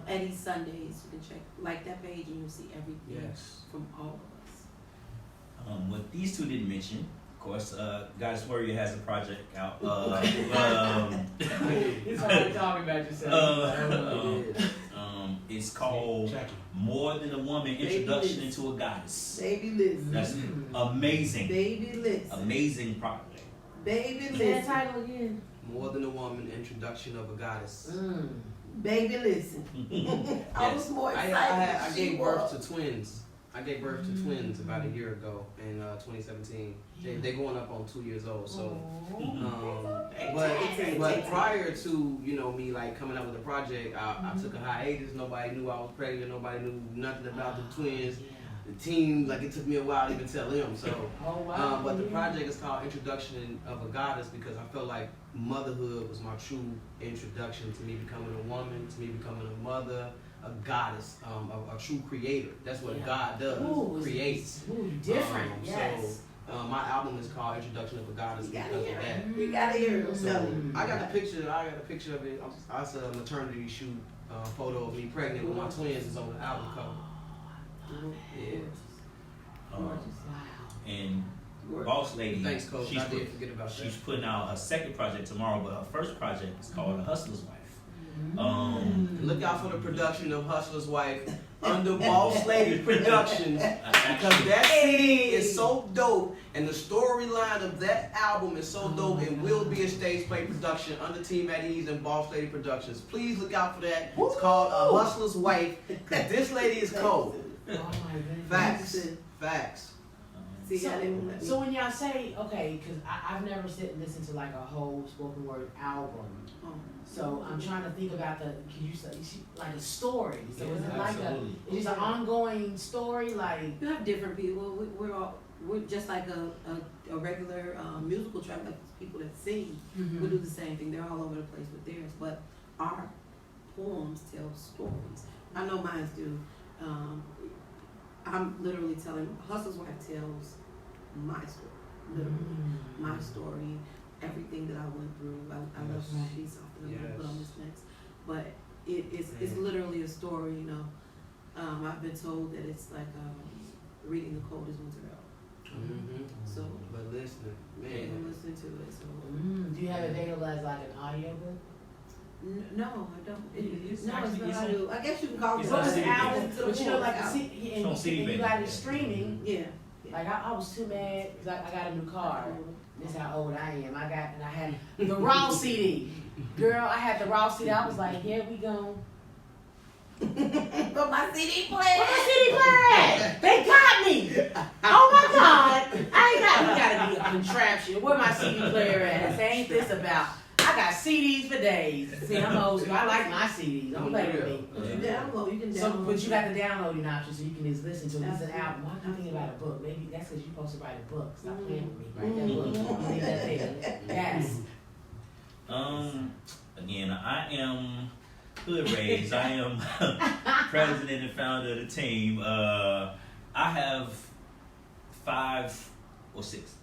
Eddie Sundays. You can like that page and you'll see everything from all of us. What these two didn't mention, of course, Goddess Warrior has a project out. It's already talking about yourself. It's called More Than a Woman, Introduction into a Goddess. Baby listen. That's amazing. Baby listen. Amazing project. Baby Say that listen. title again. More Than a Woman, Introduction of a Goddess. Baby listen. I was more excited. I gave birth to twins. I gave birth to twins about a year ago in 2017. They're going up on 2 years old. So, but prior to me like coming up with the project, I took a hiatus. Nobody knew I was pregnant. Nobody knew nothing about the twins. The team, like it took me a while to even tell them. So, but the project is called Introduction of a Goddess because I felt like motherhood was my true introduction to me becoming a woman, to me becoming a mother, a goddess, a true creator. That's what God does, creates. Different, yes. So my album is called Introduction of a Goddess because of that. You gotta hear it. So I got a picture of it. It's a maternity shoot photo of me pregnant with my twins is on the album cover. Yeah. And Boss Lady, Thanks, Coach. I did forget about that. She's putting out her second project tomorrow, but her first project is called The Hustler's Wife. Look out for the production of Hustler's Wife under Boss Lady Productions, because that CD is so dope, and the storyline of that album is so dope, and will be a stage play production under Team at Ease and Boss Lady Productions. Please look out for that. It's called Hustler's Wife, because this lady is cold. Oh my goodness. Facts. See, I didn't let me. So when y'all say, okay, because I've never sit and listened to like a whole spoken word album. So I'm trying to think about can you say, like a story? So is it like is it an ongoing story? Like You have different people. We're just like a regular musical track, like people that sing. We do the same thing. They're all over the place with theirs, but our poems tell stories. I know mine do. I'm literally telling Hustler's Wife tells my story, literally my story, everything that I went through. I love my piece off that I'm gonna put on this next, but it's literally a story. You know, I've been told that it's like reading the coldest winter out. So, but listening, I'm listening to it. So, do you have it available as like an audiobook? no, I don't. It's No, it's actually- not audio. I guess you can call it. It's Well, on it's an CD. album, but you know, like It's on and CD, you baby. got it streaming. Yeah. Like I was too mad because I got a new car. This is how old I am. I had the raw CD. Girl, I had the raw CD. I was like, here we go. But my CD player. Where my CD player at? They got me. Oh my God. We gotta be a contraption. Where my CD player at? Say, ain't this about? I got CDs for days. See, I'm old school. I like my CDs. Don't play with me. You can download. So, but you got the downloading option, so you can just listen to it. It's an album. Why am I thinking about a book? Maybe that's because you're supposed to write a book. Stop playing with me. Write that book. Leave that there. Yes. Again, I am hood raised. I am president and founder of the team. I have 5 or 6.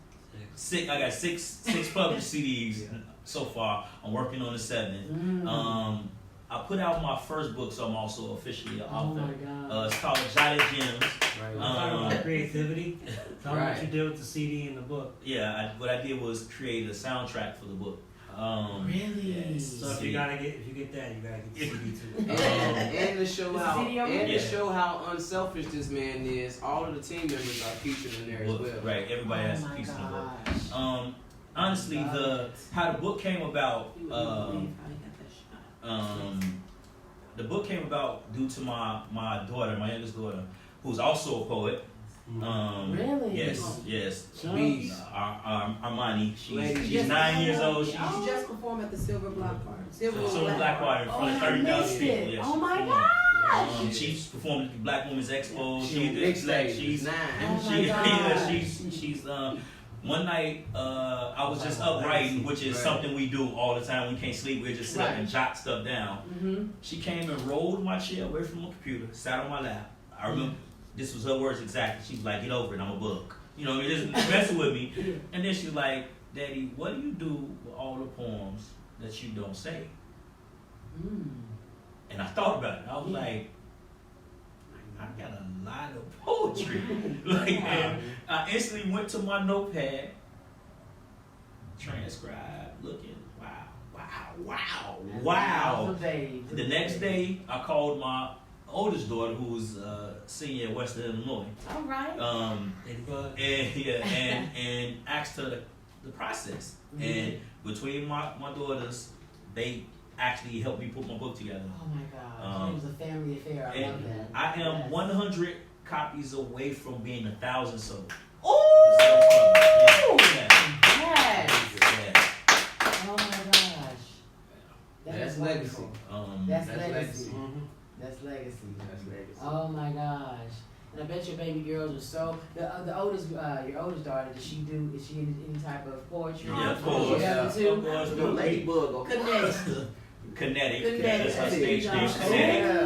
I got six published CDs so far. I'm working on the 7th. I put out my first book, so I'm also officially an author. Oh my God. It's called Jotted Gems. Talking about creativity. Tell me what you did with the CD and the book. Yeah, what I did was create a soundtrack for the book. Really? Yes. So if you get that, you gotta get the CD too. and to show Is how the video and ready? to show how unselfish this man is, all of the team members are featured in there as well. Right, everybody has a my piece of the book. gosh. Honestly, how the book came about. You wouldn't believe how he got that shot. The book came about due to my daughter, my youngest daughter, who's also a poet. Really? Yes. Bees. Armani. She's Lady. 9 years old. She's She just performed at the Silver Block Party. Silver Black Water in Oh, front of I 30,000 missed people. it. Yes, Oh she my performed. gosh. She's performed at the Black Women's Expo. She on big stage. She's 9. Oh my she's one night I was just up writing, which is something we do all the time. We can't sleep. We just sit up and jot stuff down. She came and rolled my chair away from my computer, sat on my lap. I remember this was her words exactly. She was like, "Get over it. I'm a book." You know, just messing with me. And then she was like, "Daddy, what do you do with all the poems that you don't say?" And I thought about it. I was like, I got a lot of poetry. And I instantly went to my notepad, transcribed, looking, wow. The next day, I called my oldest daughter, who was senior at Western Illinois. All right. And asked her the process. And between my daughters, they actually helped me put my book together. Oh my God. It was a family affair. I love that. I am 100 copies away from being 1,000 sold. Oh! Yes. Oh my gosh. That's wonderful. legacy. That's That's legacy. legacy. That's legacy. That's legacy. Oh my gosh. And I bet your baby girls are so. The oldest, your oldest daughter, is she in any type of poetry? Yeah, of course. She does it too? Of course. The ladybug. Kinetic. Kinetic. That's her stage name.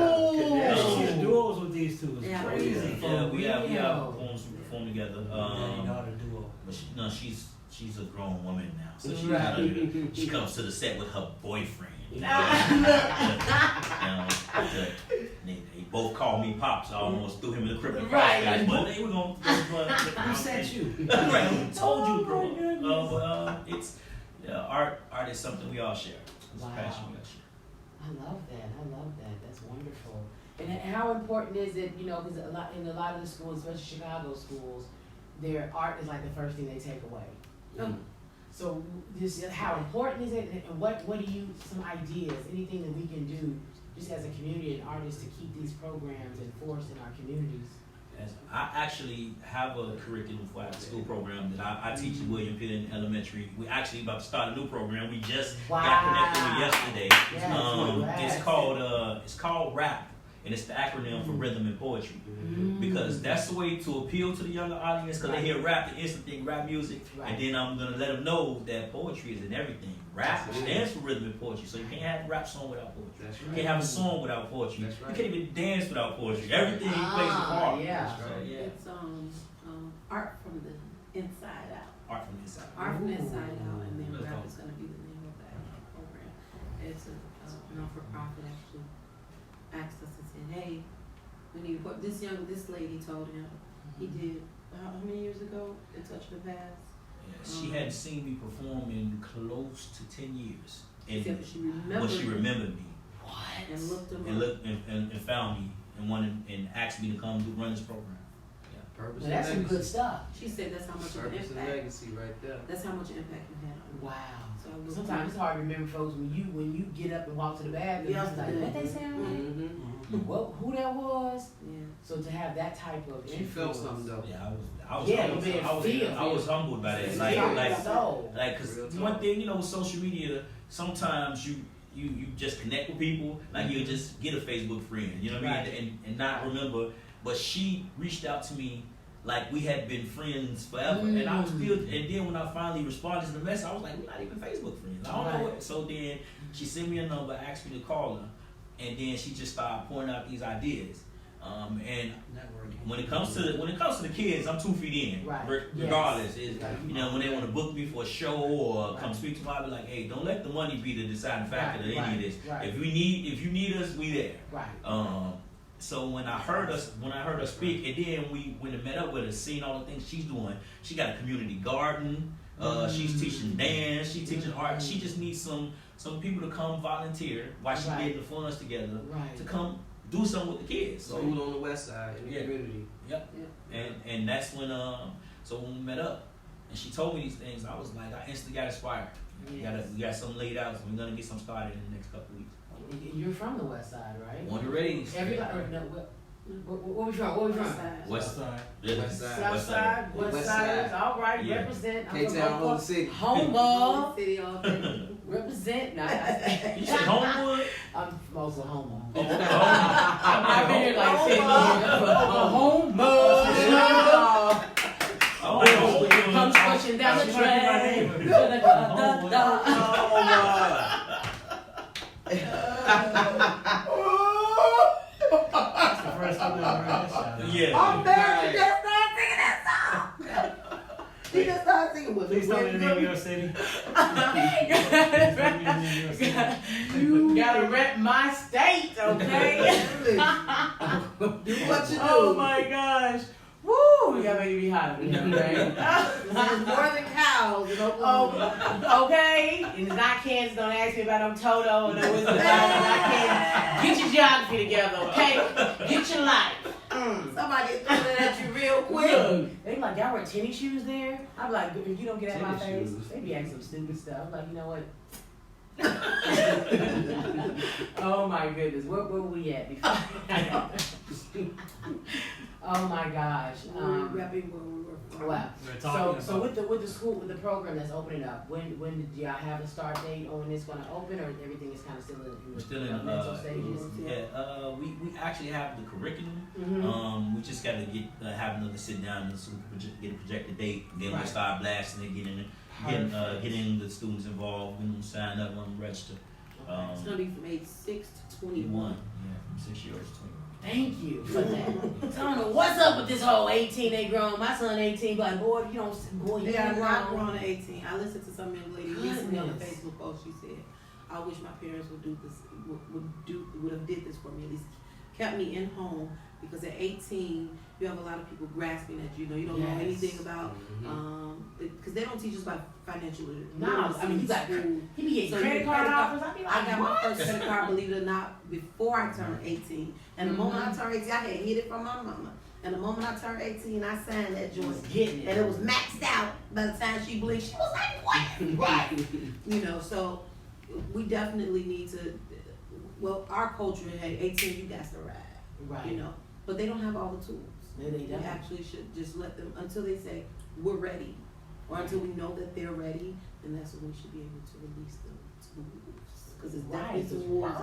Oh. Kinetic. She's duos with these two. It's Yeah, crazy. Yeah, we have poems we perform together. duo. But she's a grown woman now, so Right. she comes to the set with her boyfriend. They both call me Pops. I almost threw him in the criminal Right. but they were gonna. Who said you? Right. Who told you, bro? But it's art is something we all share. It's a passion we all share. I love that. That's wonderful. And how important is it, you know, because in a lot of the schools, especially Chicago schools, their art is like the first thing they take away. So just how important is it, and what do you, some ideas, anything that we can do just as a community and artists to keep these programs enforced in our communities? Yes, I actually have a curriculum for after school program that I teach at William Penn Elementary. We actually about to start a new program. We just got connected with yesterday. Yes, It's called RAP, and it's the acronym for Rhythm and Poetry. Because that's the way to appeal to the younger audience, because they hear rap, they instantly think rap music, and then I'm gonna let them know that poetry is in everything. Rap stands for rhythm and poetry, so you can't have a rap song without poetry. That's right. You can't have a song without poetry. That's right. You can't even dance without poetry. Everything plays a part. Yeah. That's right. It's art from the inside out. Art from the inside. Art from the inside out, and then That's rap dope. is going to be the name of that program. It's a non-for-profit actually asked us and said, hey, we need this lady told him he did how many years ago in Touch of the Past. Yeah, she hadn't seen me perform in close to 10 years. Except she remembered. But she remembered me. What? And looked him And up. looked and found me and wanted and asked me to come run this program. Purpose Well, that's and some legacy. good stuff. She said that's how much of an Purpose and impact. legacy right there. That's how much impact you had on me. Wow. So I looked Sometimes it's hard to remember folks when you get up and walk to the bathroom. Yeah, It's like, what they sound like? Mm-hmm. Who that was? Yeah. So to have that type of She felt influence. something though. Yeah, I was humbled by that. It's Like, so. cause one thing, you know, with social media, sometimes you just connect with people, like you just get a Facebook friend, you know what I mean, and not remember. But she reached out to me like we had been friends forever, and I was still. And then when I finally responded to the message, I was like, we're not even Facebook friends. I don't know what. So then she sent me a number, asked me to call her, and then she just started pointing out these ideas. And when it comes to the kids, I'm 2 feet in. Regardless, is you know, when they want to book me for a show or come speak to me, I'll be like, hey, don't let the money be the deciding factor of any of this. If you need us, we there. So when I heard her speak, and then we went and met up with her, seen all the things she's doing. She got a community garden. She's teaching dance. She's teaching art. She just needs some people to come volunteer while she's getting the funds together to come do something with the kids. So who's on the west side in the community? Yep. And that's when so when we met up and she told me these things, I was like, I instantly got inspired. We got something laid out, so we're gonna get something started in the next couple of weeks. You're from the west side, right? Born and raised. Everybody, no, where we from? West side. West side. South side, west side. All right, Yeah. Represent. K-Town, Holy City. Home City all day. represent. Nah, You said Homewood? I'm from Oklahoma. I've been here like 10 years. Home. Come pushing down the train. That's the first time I heard that shot. Yeah. I'm married. She just started singing that song. She just started singing with me. Please tell me the name of your city. You gotta rep my state, okay? Do what you do. Oh my gosh. Woo! Y'all made me hot in here, right? There's more than cows in Oklahoma. Oh, okay. And it's not Kansas. Don't ask me about them Toto and the Wizard of Oz. Not Kansas. Get your geography together, okay? Get your life. Somebody threw that at you real quick. Look, they be like, y'all wear tennis shoes there? I'm like, if you don't get out my Tennis face, shoes. they be asking some stupid stuff. I'm like, you know what? Oh my goodness, where were we at before? Oh my gosh. Repping where we were from. Wow. We're talking So with the school, with the program that's opening up, when did y'all have a start date on when it's going to open, or everything is kind of still in We're still in developmental stages? we actually have the curriculum. We just got to have another sit down so we can get a projected date. Then we'll start blasting and getting the students involved, getting them signed up, getting them registered. It's going to be from age 6 to 21. Yeah, from 6 years to 21. Thank you for that. I don't know what's up with this whole 18 they grown. My son 18, but boy, if you don't, boy, They are not grown at 18. I listened to some young lady recently on a Goodness. Facebook post. She said, "I wish my parents would do this. Would have did this for me at least kept me in home because at 18, you have a lot of people grasping at you. You don't know anything about, because they don't teach us about financial literacy. No, I mean, you got he be getting credit card offers. I got my first credit card, believe it or not, before I turned 18. And the moment I turned 18, I had hid it from my mama. And the moment I turned 18, I signed that joint. And it was maxed out. By the time she blinked, she was like, what? Right. You know, so we definitely need to, well, our culture, hey, 18, you got to ride. Right. You know, but they don't have all the tools. They don't. We actually should just let them, until they say, we're ready. Or until we know that they're ready, then that's when we should be able to release them to the wolves. Because it's definitely some wolves out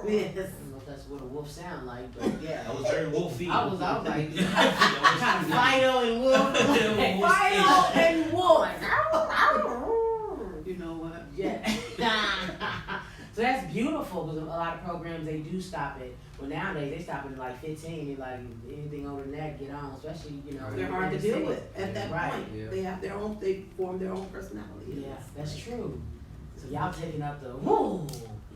there. Yes. I don't know if that's what a wolf sound like, but yeah. That was very wolfy. I was like, kind of Fido and wolf. Fido and wolf. You know what? Yeah. So that's beautiful because a lot of programs, they do stop it. Well, nowadays, they stop it at like 15. They're like, anything over than that, get on. Especially, you know. They're hard to deal with at that right. point. Yeah. They have their own, they form their own personality. Yeah, that's true. So y'all taking up the woo.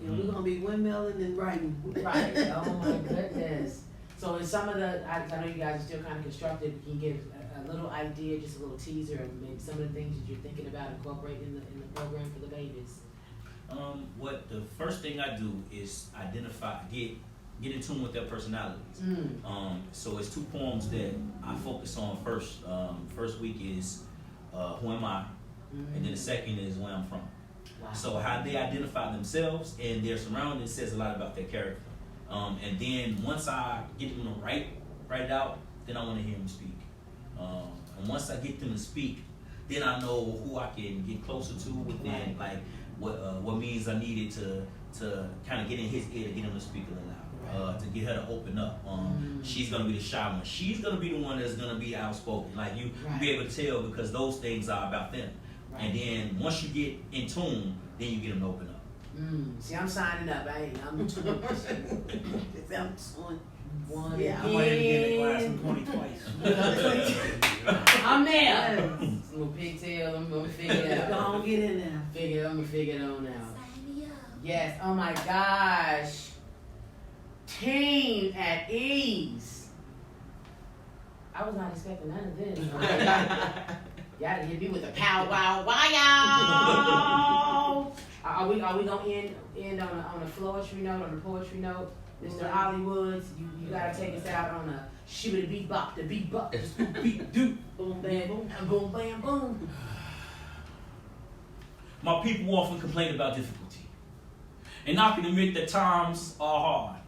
You know, we're going to be windmilling and writing. Right. Oh my goodness. So in some of the, I know you guys are still kind of constructed. Can you give a little idea, just a little teaser, of maybe some of the things that you're thinking about incorporating in the program for the babies? What the first thing I do is identify, get in tune with their personalities. So it's 2 poems that I focus on first. First week is who am I, and then the second is where I'm from. Wow. So how they identify themselves and their surroundings says a lot about their character. And then once I get them to write it out, then I want to hear them speak. And once I get them to speak, then I know who I can get closer to within, like what means I needed to kind of get in his ear to get him to speak a little loud, to get her to open up. She's gonna be the shy one. She's gonna be the one that's gonna be outspoken. Like you be able to tell because those things are about them. Right. And then once you get in tune, then you get them to open up. See, I'm signing up. I'm 21. Yeah, I might even get in class in 20 twice. I'm there. I'm gonna pigtail. I'm gonna figure it out. Don't get in there. I'm gonna figure it on out. Yes. Oh my gosh. Team at ease. I was not expecting none of this. Y'all hit me with the pow wow wow. Are we gonna end on a poetry note? Mr. Ollie Woods, you gotta take us out on a shibbity beat bop, the beat bop, the beat do, boom bam boom, boom bam boom. My people often complain about difficulty, and I can admit that times are hard.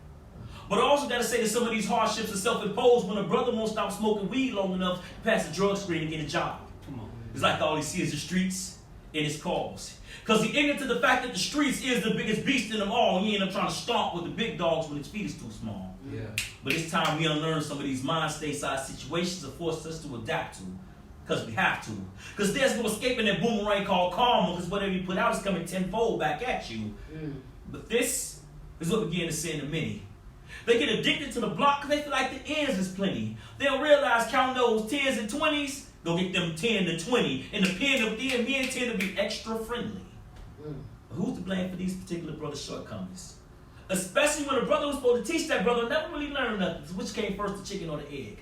But I also gotta say that some of these hardships are self-imposed when a brother won't stop smoking weed long enough to pass the drug screen and get a job. Come on. It's like all he sees is the streets and his calls. Because he ignorant to the fact that the streets is the biggest beast in them all. He end up trying to stomp with the big dogs when his feet is too small. Yeah. But it's time we unlearn some of these mind state-side situations that force us to adapt to. Because we have to. Because there's no escaping that boomerang called karma, because whatever you put out is coming tenfold back at you. But this is what began to sin to many. They get addicted to the block because they feel like the ends is plenty. They'll realize counting those 10s and 20s, they'll get them 10 to 20. And the pen of the end, men tend to be extra friendly. But who's to blame for these particular brothers' shortcomings? Especially when a brother was supposed to teach that brother never really learned nothing. Which came first, the chicken or the egg?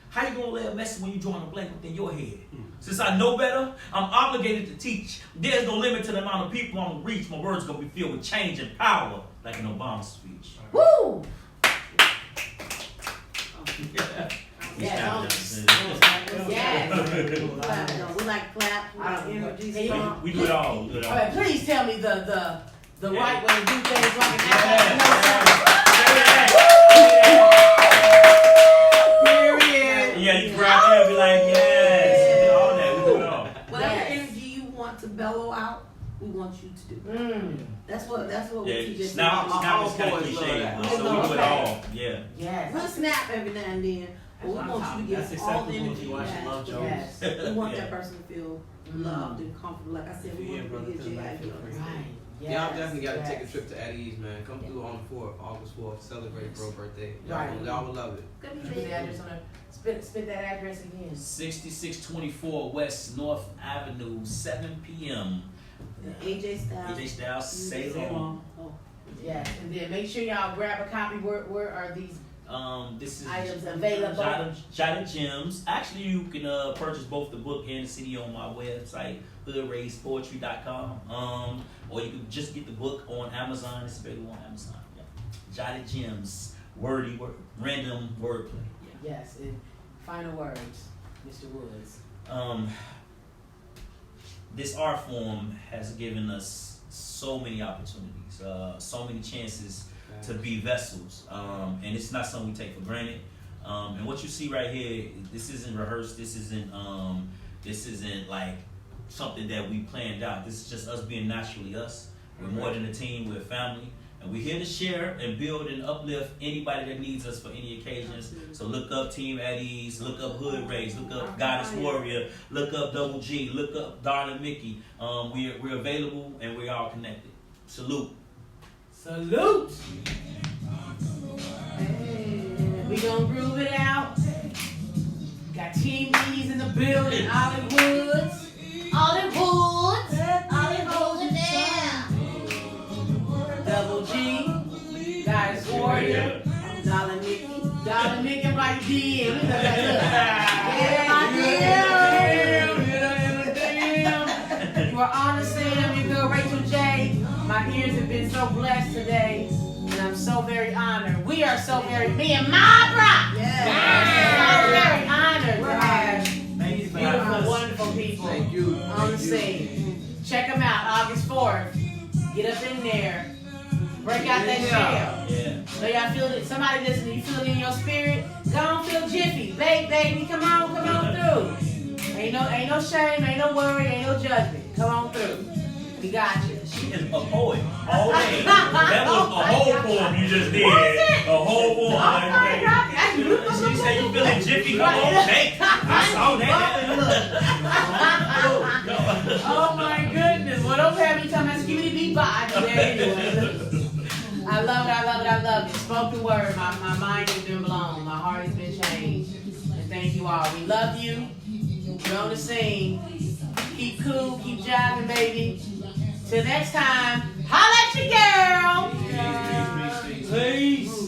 How you gonna lay a message when you drawing a blank within your head? Since I know better, I'm obligated to teach. There's no limit to the amount of people I'm gonna reach. My words gonna be filled with change and power, like an Obama speech. Woo! Yes. We like clap. We do it all. All right, please tell me the right way to do things like that. Period. Yeah, you grab it and be like, yes. All that. We do it all. Whatever energy you want to bellow out, we want you to do. That's what we teach us. Snap is kind of cliche, so we do it all. Yeah. Yes. We'll snap every now and then. But we want you to That's get all the acceptable energy if you you watch have. Love Yes. We want that person to feel loved and comfortable. Like I said, we want brother, to get feel J like out feel here. free. Right. Yes. Y'all definitely got to take a trip to At Ease, man. Come through on the 4th, August 4th, celebrate bro birthday. Y'all will love it. Put the address on there. Spit that address again. 6624 West North Avenue, 7 p.m. AJ Styles. AJ Styles, Salon. Oh. Yes, and then make sure y'all grab a copy. Where are these This is items available? Jotted Gems. Actually, you can purchase both the book and the CD on my website, hoodraispoetry.com. Or you can just get the book on Amazon. It's available on Amazon. Yeah. Jotted Gems, random wordplay. Yes, and final words, Mr. Woods. This art form has given us so many opportunities, so many chances to be vessels, and it's not something we take for granted. And what you see right here, this isn't rehearsed. This isn't like something that we planned out. This is just us being naturally us. We're more than a team. We're a family. And we're here to share and build and uplift anybody that needs us for any occasions. So look up Team at Ease, look up Hood Race, look up Goddess Warrior, look up Double G, look up Darling Mickey. We're available and we're all connected. Salute. Salute. Hey, we gonna groove it out. Got Team Ease in the building. Ollie Woods. Ollie Woods. Ollie holding down. Double G, Goddess Warrior, Darling Mickey. Darling Mickey right there. Look at that. You are on the scene. I'm your girl Racheal J. My ears have been so blessed today, and I'm so very honored. We are so very, me and Mabra. So very honored to have these beautiful, wonderful people on the scene. Check them out, August 4th. Get up in there. Break out that shell. Yeah. So y'all feel it. Somebody listening, you feel it in your spirit? Go on, feel jiffy. Baby, come on through. Ain't no shame, ain't no worry, ain't no judgment. Come on through. We got you. She is a poet all day. That was a whole poem you just did. Was it? A whole poem. Oh my God. You say you feeling jiffy? Come on, shake. I saw that. Oh my goodness. Well, don't have me talking about skibidi beat bye. Anyway. I love it. Spoken word. My mind has been blown. My heart has been changed. And thank you all. We love you. You're on the scene. Keep cool. Keep jiving, baby. Till next time. Holla at your girl. Peace. Peace.